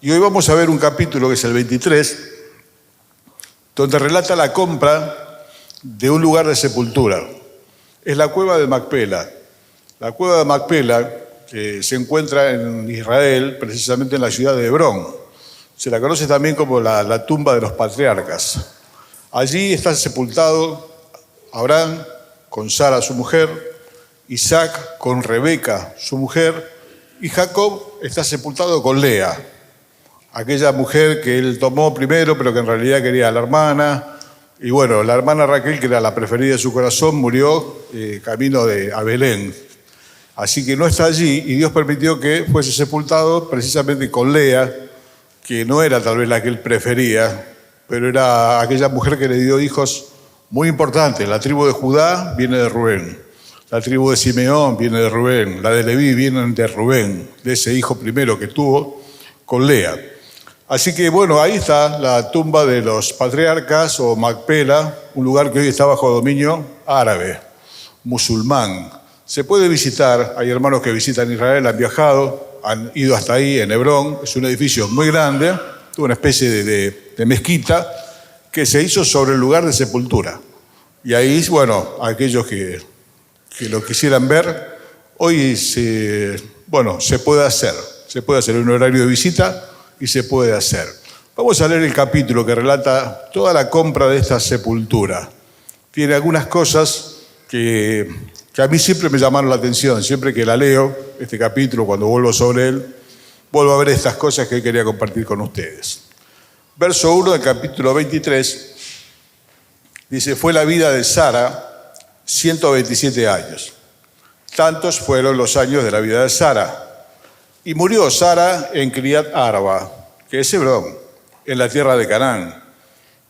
Y hoy vamos a ver un capítulo que es el 23, donde relata la compra de un lugar de sepultura. Es la cueva de Macpela. La cueva de Macpela, que se encuentra en Israel, precisamente en la ciudad de Hebrón. Se la conoce también como la tumba de los patriarcas. Allí está sepultado Abraham con Sara, su mujer, Isaac con Rebeca, su mujer, y Jacob está sepultado con Lea, aquella mujer que él tomó primero, pero que en realidad quería a la hermana. Y bueno, la hermana Raquel, que era la preferida de su corazón, murió camino a Belén. Así que no está allí, y Dios permitió que fuese sepultado precisamente con Lea, que no era tal vez la que él prefería, pero era aquella mujer que le dio hijos muy importantes. La tribu de Judá viene de Rubén, la tribu de Simeón viene de Rubén, la de Leví viene de Rubén, de ese hijo primero que tuvo con Lea. Así que bueno, ahí está la tumba de los patriarcas o Macpela, un lugar que hoy está bajo dominio árabe, musulmán. Se puede visitar, hay hermanos que visitan Israel, han viajado, han ido hasta ahí en Hebrón. Es un edificio muy grande, una especie de mezquita que se hizo sobre el lugar de sepultura. Y ahí, bueno, aquellos que lo quisieran ver, hoy se puede hacer un horario de visita y se puede hacer. Vamos a leer el capítulo que relata toda la compra de esta sepultura. Tiene algunas cosas que a mí siempre me llamaron la atención. Siempre que la leo, este capítulo, cuando vuelvo sobre él, vuelvo a ver estas cosas que hoy quería compartir con ustedes. Verso 1 del capítulo 23 dice: fue la vida de Sara 127 años. Tantos fueron los años de la vida de Sara. Y murió Sara en Kiriat Arba, que es Hebrón, en la tierra de Canaán.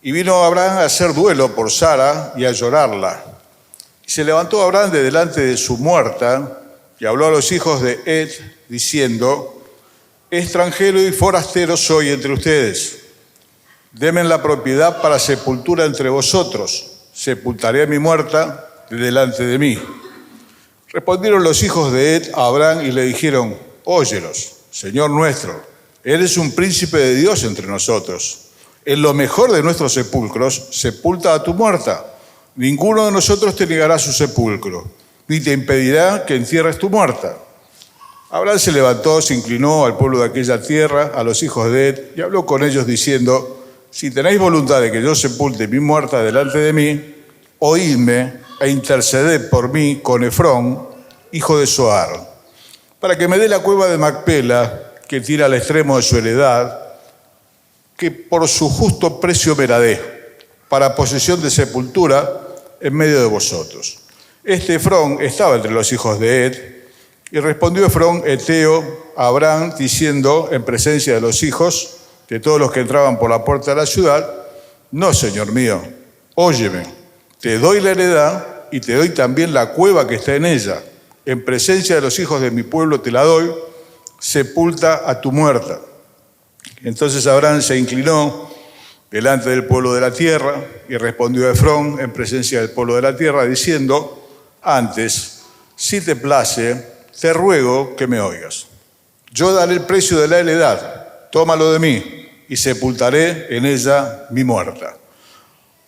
Y vino Abraham a hacer duelo por Sara y a llorarla. Y se levantó Abraham de delante de su muerta y habló a los hijos de Ed, diciendo: extranjero y forastero soy entre ustedes. Denme la propiedad para sepultura entre vosotros. Sepultaré a mi muerta de delante de mí. Respondieron los hijos de Ed a Abraham y le dijeron: óyelos, Señor nuestro, eres un príncipe de Dios entre nosotros. En lo mejor de nuestros sepulcros, sepulta a tu muerta. Ninguno de nosotros te negará su sepulcro, ni te impedirá que entierres tu muerta. Abraham se levantó, se inclinó al pueblo de aquella tierra, a los hijos de Ed, y habló con ellos diciendo: si tenéis voluntad de que yo sepulte mi muerta delante de mí, oídme e interceded por mí con Efrón, hijo de Zohar, para que me dé la cueva de Macpela, que tira al extremo de su heredad, que por su justo precio me la dé, para posesión de sepultura en medio de vosotros. Este Efrón estaba entre los hijos de Ed, y respondió Efrón eteo a Abraham, diciendo en presencia de los hijos, de todos los que entraban por la puerta de la ciudad: no, señor mío, óyeme, te doy la heredad y te doy también la cueva que está en ella. En presencia de los hijos de mi pueblo te la doy, sepulta a tu muerta. Entonces Abraham se inclinó delante del pueblo de la tierra y respondió a Efrón en presencia del pueblo de la tierra, diciendo: antes, si te place, te ruego que me oigas. Yo daré el precio de la heredad, tómalo de mí, y sepultaré en ella mi muerta.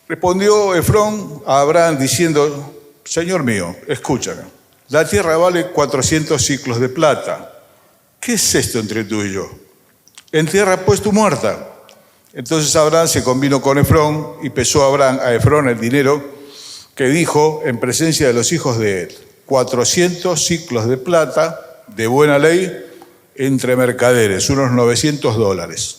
Respondió Efrón a Abraham diciendo: Señor mío, escúchame. La tierra vale 400 siclos de plata. ¿Qué es esto entre tú y yo? Entierra pues tu muerta. Entonces Abraham se convino con Efrón y pesó a Efrón el dinero que dijo en presencia de los hijos de Ed: 400 siclos de plata de buena ley entre mercaderes, unos $900.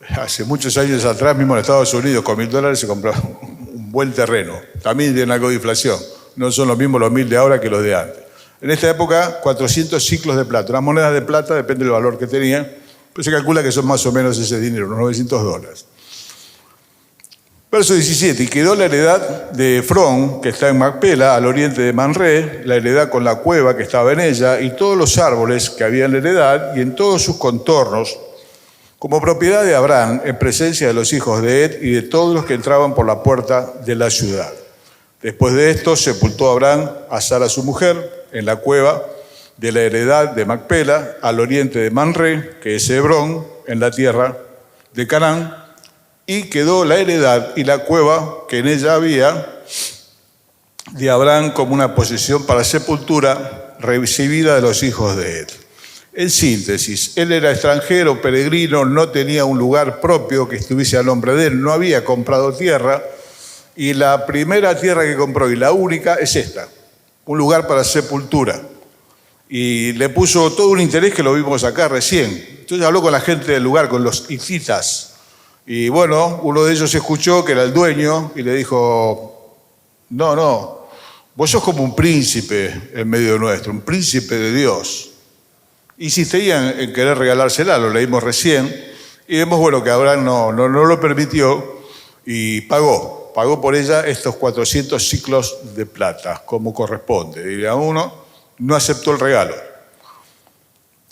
Hace muchos años atrás, mismo en Estados Unidos, con $1.000 se compraba un buen terreno. También tiene algo de inflación. No son los mismos los 1.000 de ahora que los de antes. En esta época, 400 siclos de plata. Unas monedas de plata, depende del valor que tenían, pero se calcula que son más o menos ese dinero, unos $900. Verso 17. Y quedó la heredad de Efrón, que está en Macpela, al oriente de Manré, la heredad con la cueva que estaba en ella, y todos los árboles que había en la heredad, y en todos sus contornos, como propiedad de Abraham, en presencia de los hijos de Ed y de todos los que entraban por la puerta de la ciudad. Después de esto, sepultó Abraham a Sara su mujer en la cueva de la heredad de Macpela, al oriente de Manré, que es Hebrón, en la tierra de Canaán, y quedó la heredad y la cueva que en ella había de Abraham como una posesión para sepultura recibida de los hijos de él. En síntesis, él era extranjero, peregrino, no tenía un lugar propio que estuviese a nombre de él, no había comprado tierra, y la primera tierra que compró y la única es esta, un lugar para sepultura. Y le puso todo un interés que lo vimos acá recién. Entonces habló con la gente del lugar, con los hititas. Y bueno, uno de ellos escuchó que era el dueño y le dijo, no, vos sos como un príncipe en medio nuestro, un príncipe de Dios. Insistían en querer regalársela, lo leímos recién, y vemos, bueno, que Abraham no lo permitió y pagó por ella estos 400 siclos de plata, como corresponde. Diría uno, no aceptó el regalo.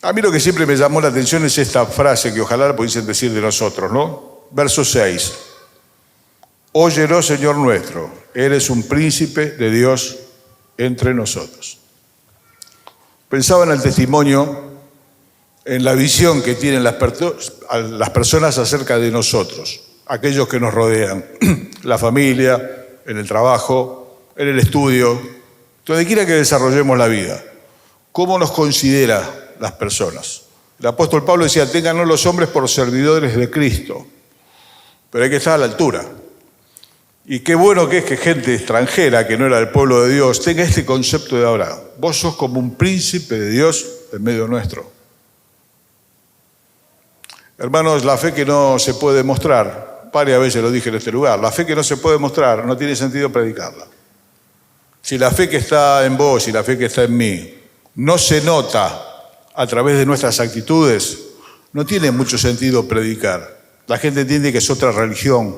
A mí lo que siempre me llamó la atención es esta frase que ojalá la pudiesen decir de nosotros, ¿no? Verso 6. Óyenos, Señor nuestro, eres un príncipe de Dios entre nosotros. Pensaba en el testimonio, en la visión que tienen las personas acerca de nosotros, aquellos que nos rodean, la familia, en el trabajo, en el estudio, donde quiera que desarrollemos la vida. ¿Cómo nos considera las personas? El apóstol Pablo decía, téngannos los hombres por servidores de Cristo, pero hay que estar a la altura. Y qué bueno que es que gente extranjera, que no era del pueblo de Dios, tenga este concepto de Abraham. Vos sos como un príncipe de Dios en medio nuestro. Hermanos, la fe que no se puede mostrar, varias veces lo dije en este lugar, la fe que no se puede mostrar no tiene sentido predicarla. Si la fe que está en vos y la fe que está en mí no se nota a través de nuestras actitudes, no tiene mucho sentido predicar. La gente entiende que es otra religión.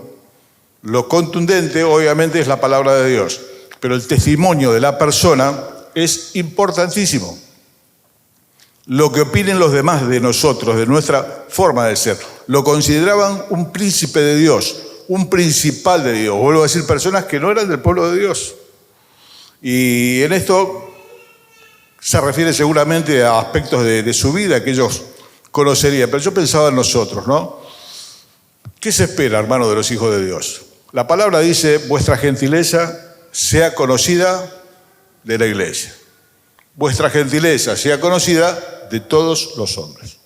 Lo contundente, obviamente, es la palabra de Dios, pero el testimonio de la persona es importantísimo. Lo que opinen los demás de nosotros, de nuestra forma de ser. Lo consideraban un príncipe de Dios, un principal de Dios. Vuelvo a decir, personas que no eran del pueblo de Dios. Y en esto se refiere seguramente a aspectos de su vida que ellos conocerían. Pero yo pensaba en nosotros, ¿no? ¿Qué se espera, hermano, de los hijos de Dios? La palabra dice, vuestra gentileza sea conocida de la iglesia. Vuestra gentileza sea conocida de todos los hombres.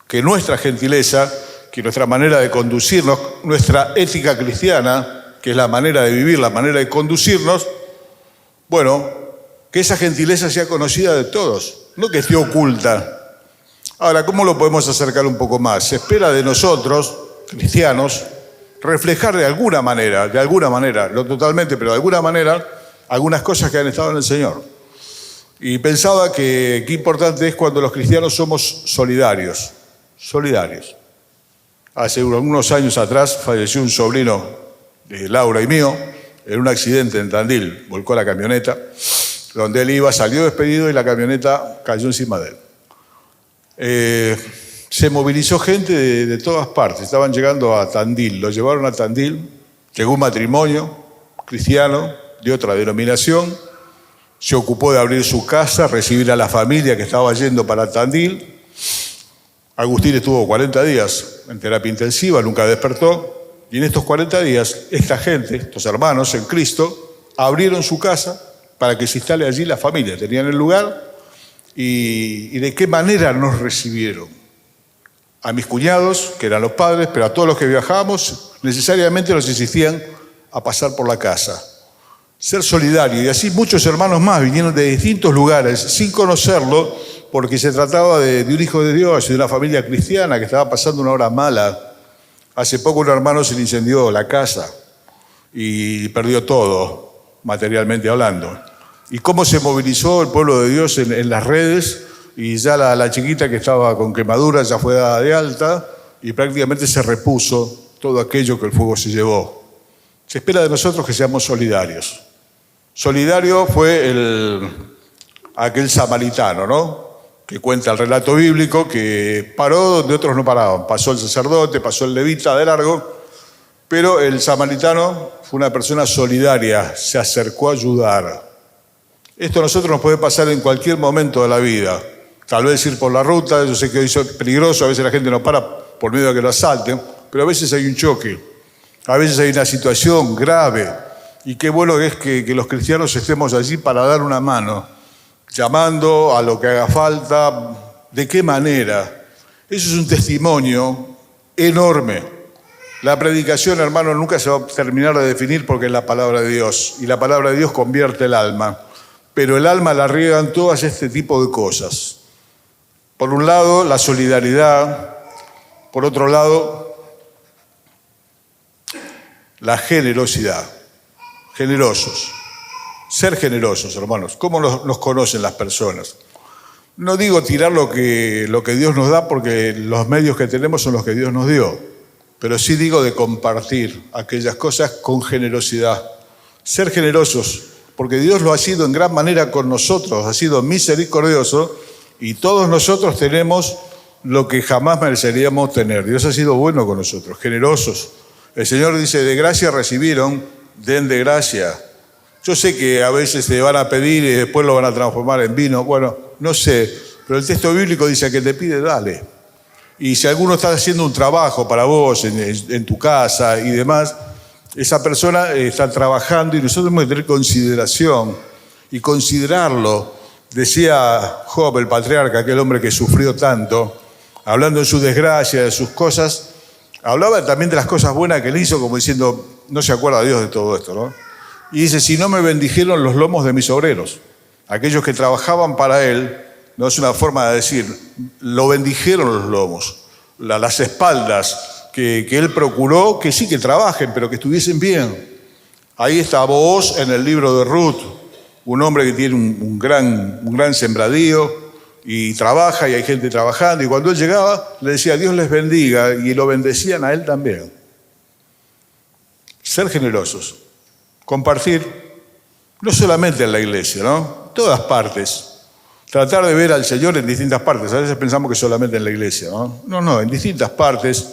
Que nuestra gentileza, que nuestra manera de conducirnos, nuestra ética cristiana, que es la manera de vivir, la manera de conducirnos, bueno, que esa gentileza sea conocida de todos, no que esté oculta. Ahora, ¿cómo lo podemos acercar un poco más? Se espera de nosotros, cristianos, reflejar de alguna manera, no totalmente, pero de alguna manera, algunas cosas que han estado en el Señor. Y pensaba que qué importante es cuando los cristianos somos solidarios. Hace unos años atrás falleció un sobrino de Laura y mío en un accidente en Tandil, volcó la camioneta, donde él iba, salió despedido y la camioneta cayó encima de él. Se movilizó gente de todas partes, estaban llegando a Tandil, lo llevaron a Tandil, llegó un matrimonio cristiano de otra denominación, se ocupó de abrir su casa, recibir a la familia que estaba yendo para Tandil. Agustín estuvo 40 días en terapia intensiva, nunca despertó, y en estos 40 días esta gente, estos hermanos en Cristo, abrieron su casa para que se instale allí la familia, tenían el lugar, y de qué manera nos recibieron. A mis cuñados, que eran los padres, pero a todos los que viajábamos, necesariamente nos insistían a pasar por la casa. Ser solidario, y así muchos hermanos más vinieron de distintos lugares sin conocerlo, porque se trataba de un hijo de Dios y de una familia cristiana que estaba pasando una hora mala. Hace poco un hermano se le incendió la casa y perdió todo, materialmente hablando. Y cómo se movilizó el pueblo de Dios en las redes, y ya la chiquita que estaba con quemaduras ya fue dada de alta y prácticamente se repuso todo aquello que el fuego se llevó. Se espera de nosotros que seamos solidarios. Solidario fue aquel samaritano, ¿no? Que cuenta el relato bíblico, que paró donde otros no paraban. Pasó el sacerdote, pasó el levita de largo, pero el samaritano fue una persona solidaria, se acercó a ayudar. Esto a nosotros nos puede pasar en cualquier momento de la vida. Tal vez ir por la ruta, yo sé que hoy es peligroso, a veces la gente no para por miedo a que lo asalten, pero a veces hay un choque, a veces hay una situación grave. Y qué bueno es que los cristianos estemos allí para dar una mano, llamando a lo que haga falta. ¿De qué manera? Eso es un testimonio enorme. La predicación, hermano, nunca se va a terminar de definir porque es la palabra de Dios, y la palabra de Dios convierte el alma. Pero el alma la riegan todas este tipo de cosas. Por un lado, la solidaridad. Por otro lado, la generosidad. Generosos. Ser generosos, hermanos. ¿Cómo nos conocen las personas? No digo tirar lo que Dios nos da, porque los medios que tenemos son los que Dios nos dio. Pero sí digo de compartir aquellas cosas con generosidad. Ser generosos. Porque Dios lo ha sido en gran manera con nosotros, ha sido misericordioso, y todos nosotros tenemos lo que jamás mereceríamos tener. Dios ha sido bueno con nosotros, generosos. El Señor dice, de gracia recibieron, den de gracia. Yo sé que a veces te van a pedir y después lo van a transformar en vino. Bueno, no sé, pero el texto bíblico dice que te pide, dale. Y si alguno está haciendo un trabajo para vos en tu casa y demás, esa persona está trabajando y nosotros tenemos que tener consideración y considerarlo. Decía Job, el patriarca, aquel hombre que sufrió tanto, hablando de su desgracia, de sus cosas, hablaba también de las cosas buenas que él hizo, como diciendo, no se acuerda Dios de todo esto, ¿no? Y dice, si no me bendijeron los lomos de mis obreros, aquellos que trabajaban para él, no es una forma de decir, lo bendijeron los lomos, las espaldas, que él procuró que sí que trabajen, pero que estuviesen bien. Ahí está Booz en el libro de Ruth, un hombre que tiene un gran sembradío y trabaja, y hay gente trabajando, y cuando él llegaba le decía Dios les bendiga, y lo bendecían a él también. Ser generosos, compartir, no solamente en la iglesia, ¿no? En todas partes. Tratar de ver al Señor en distintas partes. A veces pensamos que solamente en la iglesia, ¿no? No, en distintas partes.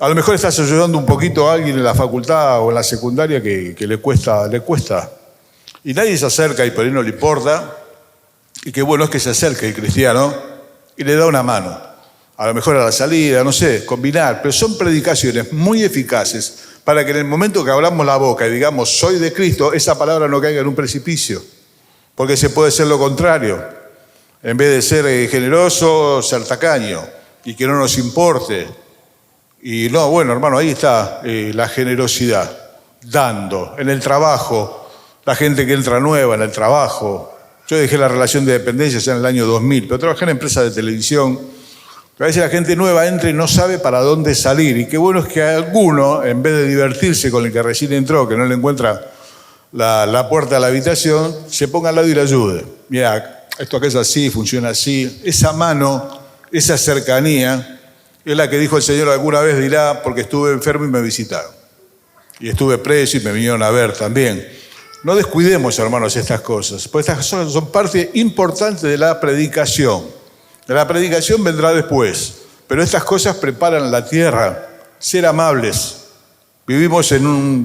A lo mejor estás ayudando un poquito a alguien en la facultad o en la secundaria que le cuesta. Y nadie se acerca y por ahí no le importa. Y qué bueno es que se acerque el cristiano y le da una mano. A lo mejor a la salida, no sé, combinar. Pero son predicaciones muy eficaces para que en el momento que abramos la boca y digamos soy de Cristo, esa palabra no caiga en un precipicio. Porque se puede ser lo contrario. En vez de ser generoso, ser tacaño y que no nos importe. Y no, bueno, hermano, ahí está la generosidad, dando. En el trabajo, la gente que entra nueva en el trabajo. Yo dejé la relación de dependencia ya en el año 2000, pero trabajé en empresas de televisión. A veces la gente nueva entra y no sabe para dónde salir. Y qué bueno es que alguno, en vez de divertirse con el que recién entró, que no le encuentra la puerta a la habitación, se ponga al lado y le ayude. Mira, esto acá es así, funciona así. Esa mano, esa cercanía, es la que dijo el Señor alguna vez, dirá, porque estuve enfermo y me visitaron. Y estuve preso y me vinieron a ver también. No descuidemos, hermanos, estas cosas, porque estas cosas son parte importante de la predicación. La predicación vendrá después, pero estas cosas preparan la tierra. Ser amables. Vivimos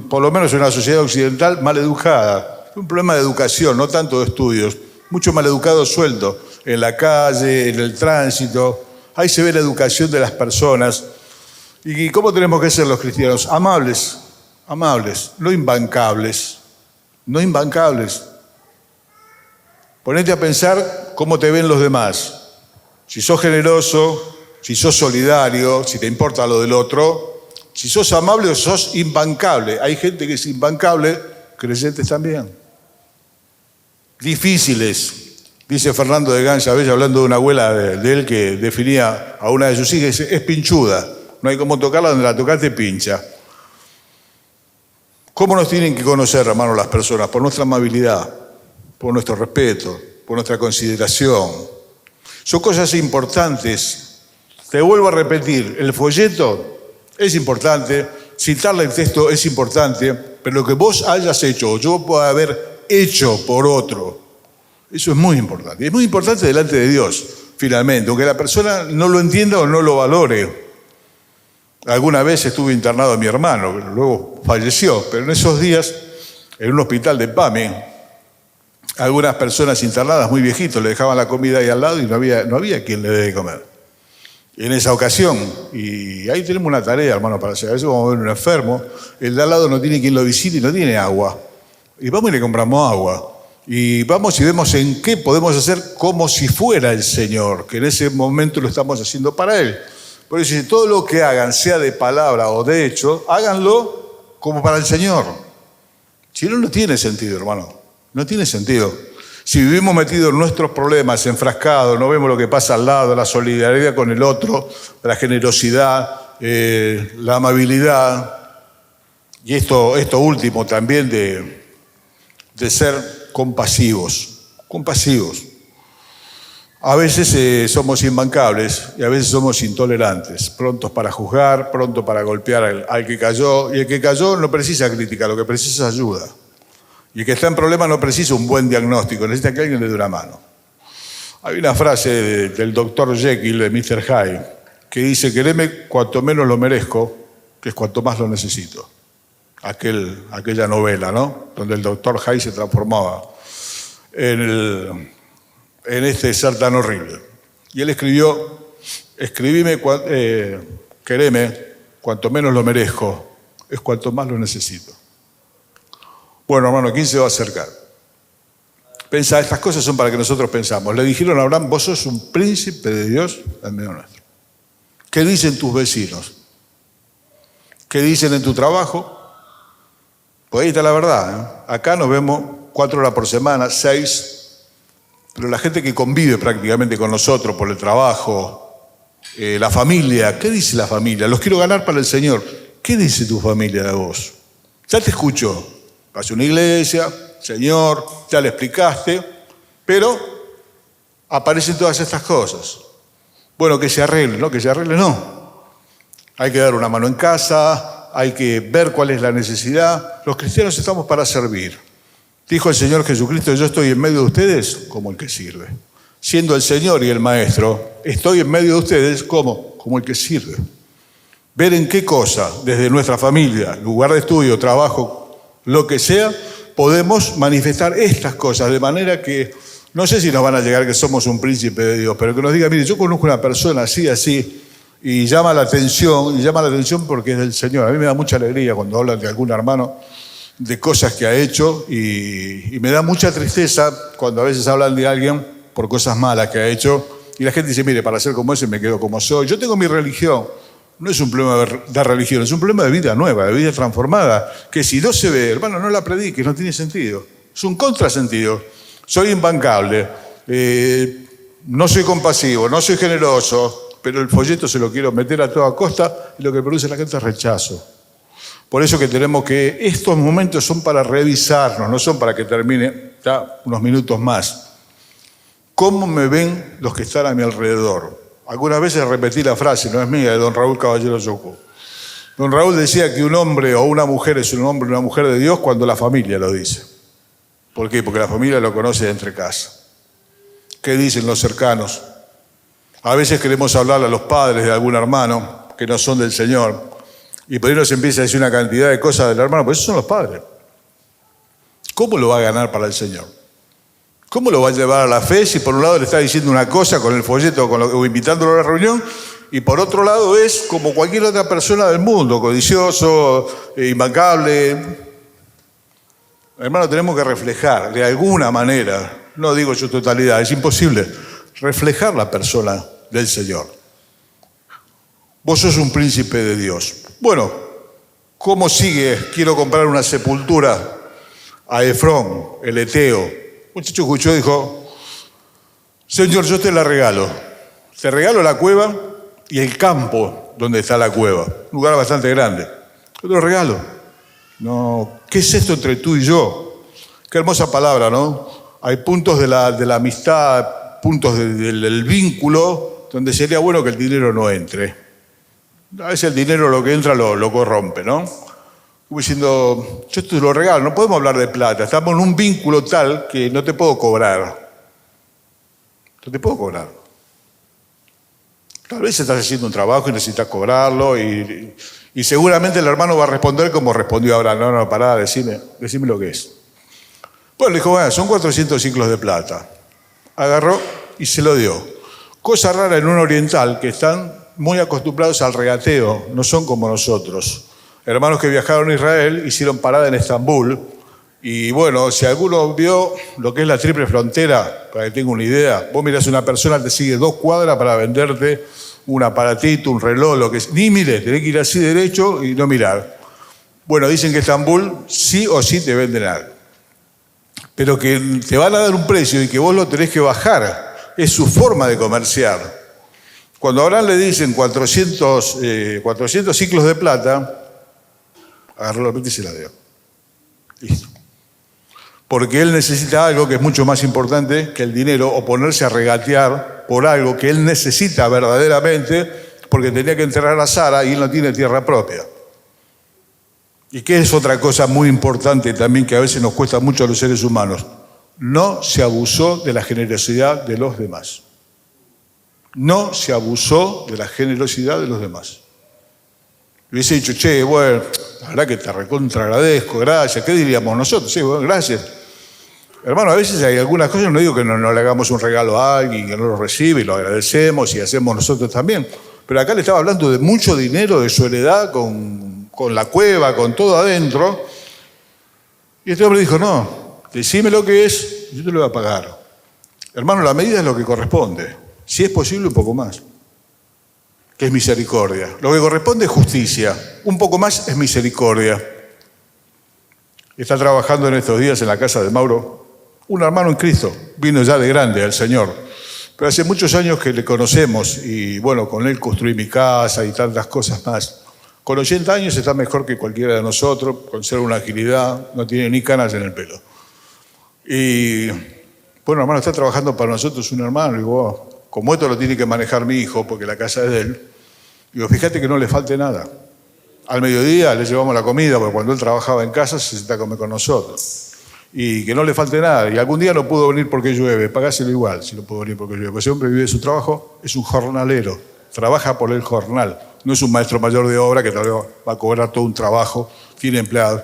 por lo menos en una sociedad occidental mal educada. Es un problema de educación, no tanto de estudios. Mucho mal educado sueldo en la calle, en el tránsito. Ahí se ve la educación de las personas. ¿Y cómo tenemos que ser los cristianos? Amables, no imbancables. No imbancables. Ponete a pensar cómo te ven los demás. Si sos generoso, si sos solidario, si te importa lo del otro, si sos amable o sos imbancable. Hay gente que es imbancable, creyentes también. Difíciles. Dice Fernando de Gansabella, hablando de una abuela de él que definía a una de sus hijas, dice, es pinchuda, no hay cómo tocarla, donde la tocaste pincha. ¿Cómo nos tienen que conocer, hermanos, las personas? Por nuestra amabilidad, por nuestro respeto, por nuestra consideración. Son cosas importantes. Te vuelvo a repetir, el folleto es importante, citarle el texto es importante, pero lo que vos hayas hecho o yo pueda haber hecho por otro, eso es muy importante. Y es muy importante delante de Dios, finalmente, aunque la persona no lo entienda o no lo valore. Alguna vez estuve internado mi hermano, pero luego falleció, pero en esos días, en un hospital de PAMI, Algunas personas internadas muy viejitos le dejaban la comida ahí al lado y no había quien le dé de comer. En esa ocasión, y ahí tenemos una tarea, hermano, para hacer. A veces vamos a ver un enfermo, el de al lado no tiene quien lo visite y no tiene agua. Y vamos y le compramos agua. Y vamos y vemos en qué podemos hacer como si fuera el Señor, que en ese momento lo estamos haciendo para Él. Por eso, si todo lo que hagan, sea de palabra o de hecho, háganlo como para el Señor. Si no, no tiene sentido, hermano. No tiene sentido. Si vivimos metidos en nuestros problemas, enfrascados, no vemos lo que pasa al lado, la solidaridad con el otro, la generosidad, la amabilidad, y esto último también de ser compasivos. A veces somos imbancables y a veces somos intolerantes, prontos para juzgar, prontos para golpear al que cayó, y el que cayó no precisa crítica, lo que precisa es ayuda. Y el que está en problemas no precisa un buen diagnóstico, necesita que alguien le dé una mano. Hay una frase del Dr. Jekyll, de Mr. Hyde, que dice: quereme cuanto menos lo merezco, que es cuanto más lo necesito. Aquella novela, ¿no?, donde el Dr. Hyde se transformaba en este ser tan horrible. Y él escribió: quereme cuanto menos lo merezco, es cuanto más lo necesito. Bueno, hermano, ¿quién se va a acercar? Pensá, estas cosas son para que nosotros pensamos. Le dijeron a Abraham: vos sos un príncipe de Dios en medio nuestro. ¿Qué dicen tus vecinos? ¿Qué dicen en tu trabajo? Pues ahí está la verdad, ¿eh? Acá nos vemos 4 horas por semana, 6, pero la gente que convive prácticamente con nosotros por el trabajo, la familia, ¿qué dice la familia? Los quiero ganar para el Señor. ¿Qué dice tu familia de vos? Ya te escuchó. Vas a una iglesia, Señor, ya le explicaste, pero aparecen todas estas cosas. Bueno, que se arregle, ¿no? Que se arregle, no. Hay que dar una mano en casa, hay que ver cuál es la necesidad. Los cristianos estamos para servir. Dijo el Señor Jesucristo: yo estoy en medio de ustedes como el que sirve. Siendo el Señor y el Maestro, estoy en medio de ustedes como el que sirve. Ver en qué cosa, desde nuestra familia, lugar de estudio, trabajo, lo que sea, podemos manifestar estas cosas, de manera que, no sé si nos van a llegar que somos un príncipe de Dios, pero que nos diga: mire, yo conozco una persona así, y llama la atención porque es del Señor. A mí me da mucha alegría cuando hablan de algún hermano, de cosas que ha hecho, y me da mucha tristeza cuando a veces hablan de alguien por cosas malas que ha hecho, y la gente dice: mire, para ser como ese me quedo como soy. Yo tengo mi religión. No es un problema de religión, es un problema de vida nueva, de vida transformada, que si no se ve, hermano, no la prediques, no tiene sentido. Es un contrasentido. Soy imbancable, no soy compasivo, no soy generoso, pero el folleto se lo quiero meter a toda costa y lo que produce la gente es rechazo. Por eso que tenemos que, estos momentos son para revisarnos, no son para que termine ya unos minutos más. ¿Cómo me ven los que están a mi alrededor? Algunas veces repetí la frase, no es mía, de don Raúl Caballero Yocó. Don Raúl decía que un hombre o una mujer es un hombre o una mujer de Dios cuando la familia lo dice. ¿Por qué? Porque la familia lo conoce de entre casa. ¿Qué dicen los cercanos? A veces queremos hablarle a los padres de algún hermano que no son del Señor, y por ahí nos empieza a decir una cantidad de cosas del hermano, pues esos son los padres. ¿Cómo lo va a ganar para el Señor? ¿Cómo lo va a llevar a la fe si por un lado le está diciendo una cosa con el folleto o invitándolo a la reunión, y por otro lado es como cualquier otra persona del mundo, codicioso, imbancable? Hermano, tenemos que reflejar de alguna manera, no digo su totalidad, es imposible, reflejar la persona del Señor. Vos sos un príncipe de Dios. Bueno, ¿cómo sigue? Quiero comprar una sepultura a Efrón, el eteo. Un muchacho escuchó y dijo: Señor, yo te la regalo. Te regalo la cueva y el campo donde está la cueva. Un lugar bastante grande. Yo te lo regalo. No, ¿qué es esto entre tú y yo? Qué hermosa palabra, ¿no? Hay puntos de la amistad, puntos del vínculo, donde sería bueno que el dinero no entre. A veces el dinero, lo que entra lo corrompe, ¿no? Como diciendo: yo te lo regalo, no podemos hablar de plata, estamos en un vínculo tal que no te puedo cobrar. No te puedo cobrar. Tal vez estás haciendo un trabajo y necesitas cobrarlo, y seguramente el hermano va a responder como respondió Abraham: no, pará, decime lo que es. Bueno, le dijo, bueno, son 400 ciclos de plata. Agarró y se lo dio. Cosa rara en un oriental que están muy acostumbrados al regateo, no son como nosotros. Hermanos que viajaron a Israel hicieron parada en Estambul. Y bueno, si alguno vio lo que es la triple frontera, para que tenga una idea, vos mirás a una persona, te sigue 2 cuadras para venderte un aparatito, un reloj, lo que es. Ni mires, tenés que ir así derecho y no mirar. Bueno, dicen que Estambul sí o sí te venden algo. Pero que te van a dar un precio y que vos lo tenés que bajar. Es su forma de comerciar. Cuando a Abraham le dicen 400 ciclos de plata, agarró la plata y se la dio. Listo. Porque él necesita algo que es mucho más importante que el dinero, o ponerse a regatear por algo que él necesita verdaderamente, porque tenía que enterrar a Sara y él no tiene tierra propia. Y que es otra cosa muy importante también que a veces nos cuesta mucho a los seres humanos. No se abusó de la generosidad de los demás. No se abusó de la generosidad de los demás. Le hubiese dicho, che, bueno, la verdad que te recontra agradezco, gracias. ¿Qué diríamos nosotros? Sí, bueno, gracias. Hermano, a veces hay algunas cosas, no digo que no le hagamos un regalo a alguien que no lo recibe y lo agradecemos y hacemos nosotros también. Pero acá le estaba hablando de mucho dinero, de su heredad, con la cueva, con todo adentro. Y este hombre dijo, no, decime lo que es, yo te lo voy a pagar. Hermano, la medida es lo que corresponde. Si es posible, un poco más. Que es misericordia. Lo que corresponde es justicia. Un poco más es misericordia. Está trabajando en estos días en la casa de Mauro un hermano en Cristo. Vino ya de grande al Señor. Pero hace muchos años que le conocemos y bueno, con él construí mi casa y tantas cosas más. Con 80 años está mejor que cualquiera de nosotros, conserva una agilidad, no tiene ni canas en el pelo. Y bueno, hermano, está trabajando para nosotros un hermano. Y digo, como esto lo tiene que manejar mi hijo, porque la casa es de él, digo, fíjate que no le falte nada. Al mediodía le llevamos la comida, porque cuando él trabajaba en casa se sentaba a comer con nosotros. Y que no le falte nada. Y algún día no pudo venir porque llueve, pagáselo igual si no pudo venir porque llueve. Porque ese hombre vive de su trabajo, es un jornalero, trabaja por el jornal. No es un maestro mayor de obra que tal vez va a cobrar todo un trabajo, tiene empleados.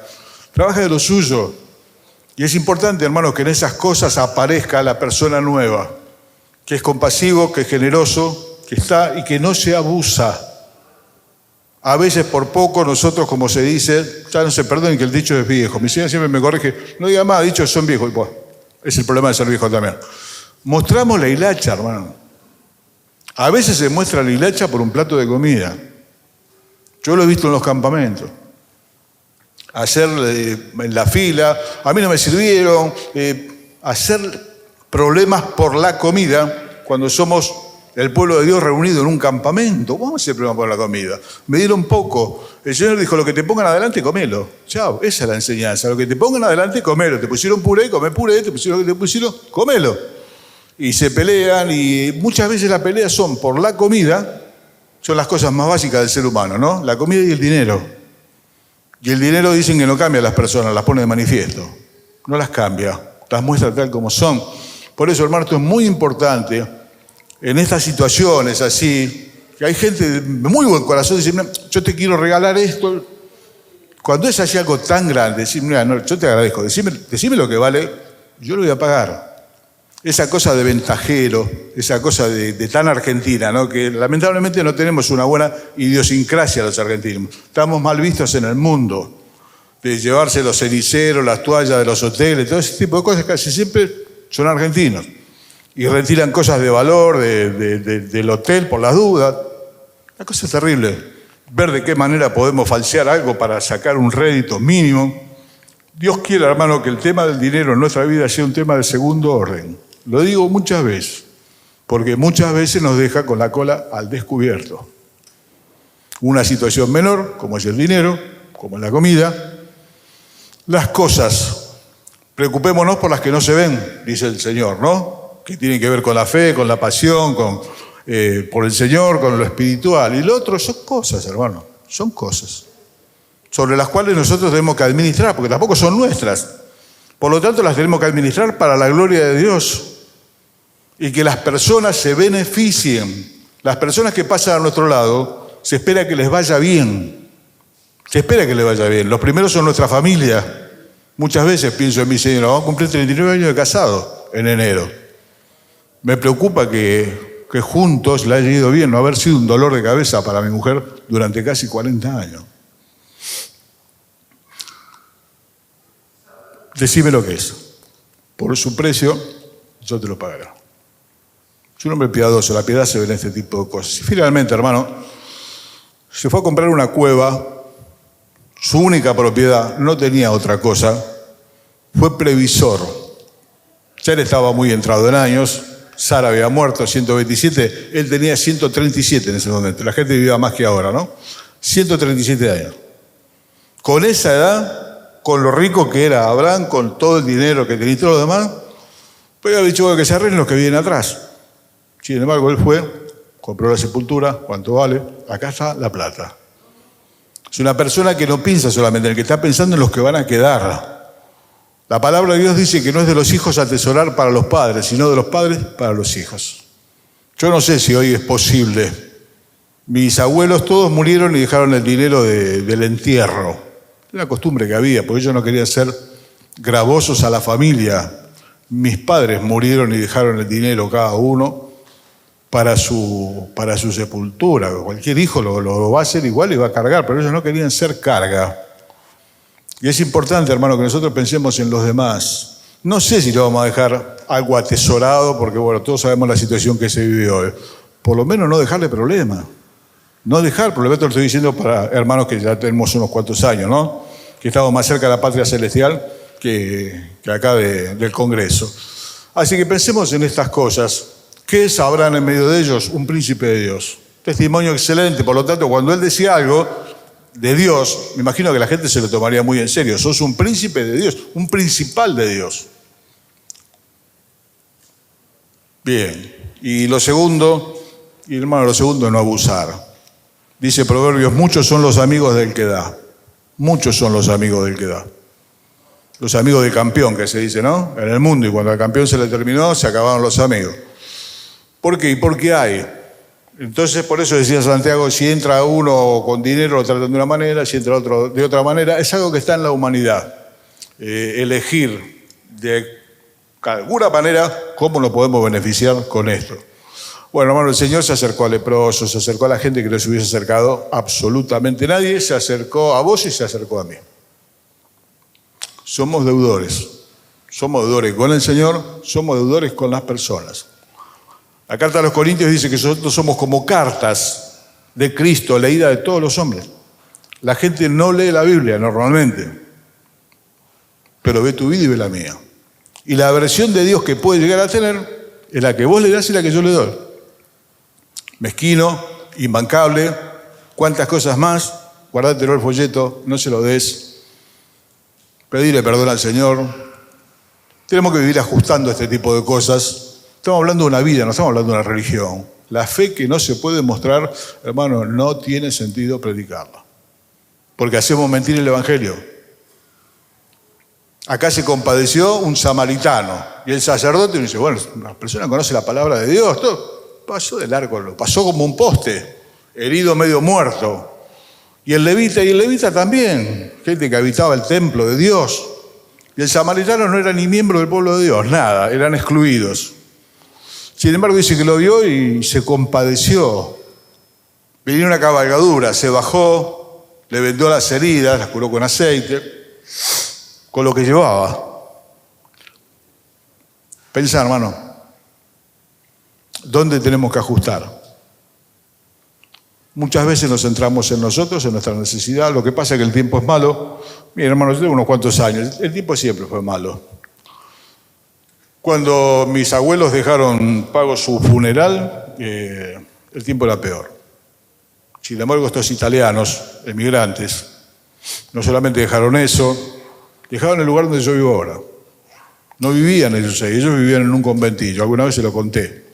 Trabaja de lo suyo. Y es importante, hermanos, que en esas cosas aparezca la persona nueva, que es compasivo, que es generoso, que está y que no se abusa. A veces por poco nosotros, como se dice, ya no se perdonen que el dicho es viejo. Mi señora siempre me corrige, no diga más, dichos son viejos. Y pues, es el problema de ser viejo también. Mostramos la hilacha, hermano. A veces se muestra la hilacha por un plato de comida. Yo lo he visto en los campamentos. Hacer en la fila, a mí no me sirvieron, hacer problemas por la comida cuando somos el pueblo de Dios reunido en un campamento. ¿Cómo hacer problemas por la comida? Me dieron poco. El Señor dijo, lo que te pongan adelante, comelo. Chao, esa es la enseñanza. Lo que te pongan adelante, comelo. Te pusieron puré, come puré, te pusieron, comelo. Y se pelean y muchas veces las peleas son por la comida, son las cosas más básicas del ser humano, ¿no? La comida y el dinero. Y el dinero dicen que no cambia a las personas, las pone de manifiesto. No las cambia, las muestra tal como son. Por eso, hermano, esto es muy importante. En estas situaciones así, que hay gente de muy buen corazón, dice, yo te quiero regalar esto. Cuando es así algo tan grande, decir, mira, no, yo te agradezco, decime lo que vale, yo lo voy a pagar. Esa cosa de ventajero, esa cosa de tan argentina, ¿no? Que lamentablemente no tenemos una buena idiosincrasia los argentinos. Estamos mal vistos en el mundo, de llevarse los ceniceros, las toallas de los hoteles, todo ese tipo de cosas casi siempre son argentinos. Y retiran cosas de valor del hotel por las dudas. La cosa es terrible. Ver de qué manera podemos falsear algo para sacar un rédito mínimo. Dios quiere, hermano, que el tema del dinero en nuestra vida sea un tema de segundo orden. Lo digo muchas veces, porque muchas veces nos deja con la cola al descubierto. Una situación menor, como es el dinero, como es la comida. Las cosas, preocupémonos por las que no se ven, dice el Señor, ¿no? Que tienen que ver con la fe, con la pasión, por el Señor, con lo espiritual. Y lo otro son cosas, hermano, son cosas sobre las cuales nosotros tenemos que administrar, porque tampoco son nuestras. Por lo tanto, las tenemos que administrar para la gloria de Dios y que las personas se beneficien. Las personas que pasan a nuestro lado, se espera que les vaya bien. Se espera que les vaya bien. Los primeros son nuestra familia. Muchas veces pienso en mi señora, vamos a cumplir 39 años de casado en enero. Me preocupa que juntos le haya ido bien, no haber sido un dolor de cabeza para mi mujer durante casi 40 años. Decime lo que es. Por su precio, yo te lo pagaré. Es un hombre piadoso, la piedad se ve en este tipo de cosas. Y finalmente, hermano, se fue a comprar una cueva, su única propiedad, no tenía otra cosa, fue previsor. Ya él estaba muy entrado en años, Sara había muerto, 127, él tenía 137 en ese momento. La gente vivía más que ahora, ¿no? 137 años. Con esa edad, con lo rico que era Abraham, con todo el dinero que tenía y todo lo demás, pues había dicho que se arreglen los que vienen atrás. Sin embargo, él fue, compró la sepultura, ¿cuánto vale? Acá está la plata. Es una persona que no piensa solamente en el que está pensando en los que van a quedar. La palabra de Dios dice que no es de los hijos atesorar para los padres, sino de los padres para los hijos. Yo no sé si hoy es posible. Mis abuelos todos murieron y dejaron el dinero del entierro. Era una costumbre que había, porque ellos no querían ser gravosos a la familia. Mis padres murieron y dejaron el dinero cada uno para su sepultura. Cualquier hijo lo va a hacer igual y va a cargar, pero ellos no querían ser carga. Y es importante, hermano, que nosotros pensemos en los demás. No sé si le vamos a dejar algo atesorado, porque bueno, todos sabemos la situación que se vive hoy. Por lo menos no dejarle problema. No dejar problema, te lo estoy diciendo para hermanos que ya tenemos unos cuantos años, ¿no? Que estamos más cerca de la patria celestial que acá del Congreso. Así que pensemos en estas cosas. ¿Qué sabrán en medio de ellos? Un príncipe de Dios. Testimonio excelente, por lo tanto, cuando él decía algo de Dios, me imagino que la gente se lo tomaría muy en serio. Sos un príncipe de Dios, un principal de Dios. Bien, y lo segundo, hermano, lo segundo es no abusar. Dice Proverbios, muchos son los amigos del que da. Muchos son los amigos del que da. Los amigos del campeón, que se dice, ¿no? En el mundo, y cuando al campeón se le terminó, se acabaron los amigos. ¿Por qué? ¿Y por qué hay? Entonces, por eso decía Santiago, si entra uno con dinero lo tratan de una manera, si entra otro de otra manera. Es algo que está en la humanidad. Elegir de alguna manera cómo nos podemos beneficiar con esto. Bueno, hermano, el Señor se acercó al leproso, se acercó a la gente que no se hubiese acercado absolutamente nadie, se acercó a vos y se acercó a mí. Somos deudores con el Señor, somos deudores con las personas. La carta a los Corintios dice que nosotros somos como cartas de Cristo leídas de todos los hombres. La gente no lee la Biblia normalmente, pero ve tu vida y ve la mía. Y la versión de Dios que puede llegar a tener es la que vos le das y la que yo le doy. Mezquino, imbancable, cuántas cosas más, guardátelo el folleto, no se lo des, pedirle perdón al Señor. Tenemos que vivir ajustando este tipo de cosas. Estamos hablando de una vida, no estamos hablando de una religión. La fe que no se puede mostrar, hermano, no tiene sentido predicarla. Porque hacemos mentir el Evangelio. Acá se compadeció un samaritano y el sacerdote dice, bueno, una persona conoce la palabra de Dios, todo. Pasó de largo, lo pasó como un poste, herido medio muerto. Y el levita también, gente que habitaba el templo de Dios. Y el samaritano no era ni miembro del pueblo de Dios, nada, eran excluidos. Sin embargo, dice que lo vio y se compadeció. Venía una cabalgadura, se bajó, le vendó las heridas, las curó con aceite, con lo que llevaba. Pensá, hermano. ¿Dónde tenemos que ajustar? Muchas veces nos centramos en nosotros, en nuestra necesidad. Lo que pasa es que el tiempo es malo. Miren, hermanos, yo tengo unos cuantos años. El tiempo siempre fue malo. Cuando mis abuelos dejaron pago su funeral, el tiempo era peor. Sin embargo, estos italianos, emigrantes, no solamente dejaron eso, dejaron el lugar donde yo vivo ahora. No vivían ellos ahí, ellos vivían en un conventillo. Alguna vez se lo conté.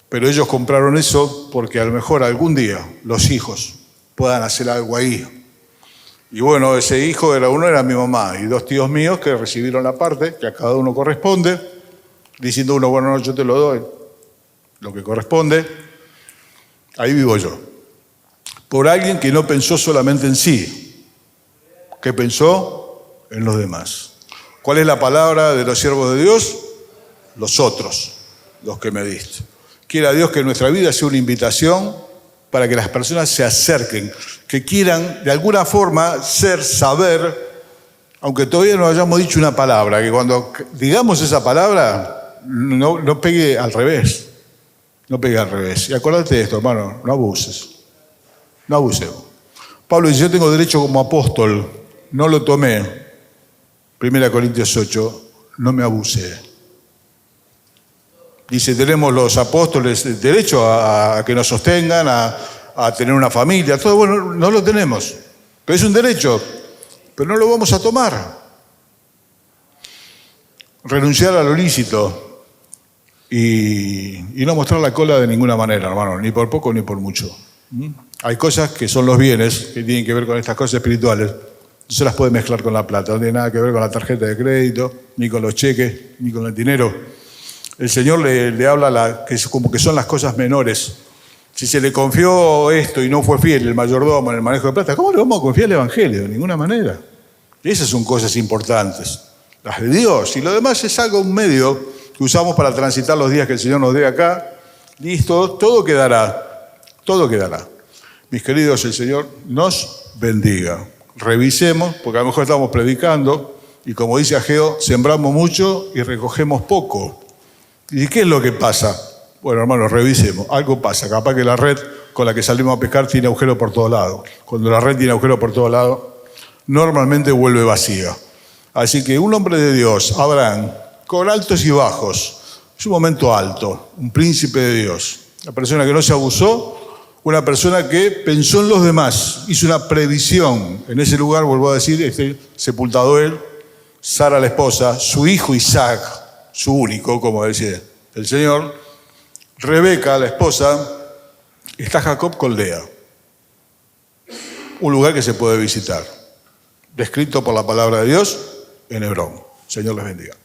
Pero ellos compraron eso porque a lo mejor algún día los hijos puedan hacer algo ahí. Y bueno, ese hijo uno era mi mamá y dos tíos míos que recibieron la parte que a cada uno corresponde, diciendo uno, bueno, no, yo te lo doy, lo que corresponde. Ahí vivo yo. Por alguien que no pensó solamente en sí, que pensó en los demás. ¿Cuál es la palabra de los siervos de Dios? Los otros, los que me diste. Quiera Dios que nuestra vida sea una invitación para que las personas se acerquen, que quieran de alguna forma saber, aunque todavía no hayamos dicho una palabra, que cuando digamos esa palabra no pegue al revés. No pegue al revés. Y acuérdate de esto, hermano, no abuses. No abusemos. Pablo dice, yo tengo derecho como apóstol, no lo tomé. 1 Corintios 8, no me abusé. Dice, tenemos los apóstoles derecho a que nos sostengan, a tener una familia, todo. Bueno, no lo tenemos, pero es un derecho, pero no lo vamos a tomar. Renunciar a lo lícito y no mostrar la cola de ninguna manera, hermano, ni por poco ni por mucho. Hay cosas que son los bienes, que tienen que ver con estas cosas espirituales. No se las puede mezclar con la plata, no tiene nada que ver con la tarjeta de crédito, ni con los cheques, ni con el dinero. El Señor le habla que es como que son las cosas menores. Si se le confió esto y no fue fiel el mayordomo en el manejo de plata, ¿cómo le vamos a confiar el Evangelio? De ninguna manera. Esas son cosas importantes, las de Dios. Y lo demás es algo, un medio que usamos para transitar los días que el Señor nos dé acá. Listo, todo quedará, todo quedará. Mis queridos, el Señor nos bendiga. Revisemos, porque a lo mejor estamos predicando y como dice Ageo, sembramos mucho y recogemos poco. ¿Y qué es lo que pasa? Bueno, hermanos, revisemos. Algo pasa. Capaz que la red con la que salimos a pescar tiene agujero por todos lados. Cuando la red tiene agujero por todos lados, normalmente vuelve vacía. Así que un hombre de Dios, Abraham, con altos y bajos, es un momento alto, un príncipe de Dios. Una persona que no se abusó, una persona que pensó en los demás, hizo una previsión. En ese lugar, vuelvo a decir, sepultado él, Sara la esposa, su hijo Isaac, su único, como decía el Señor, Rebeca, la esposa, está Jacob con Lea. Un lugar que se puede visitar, descrito por la palabra de Dios en Hebrón. Señor les bendiga.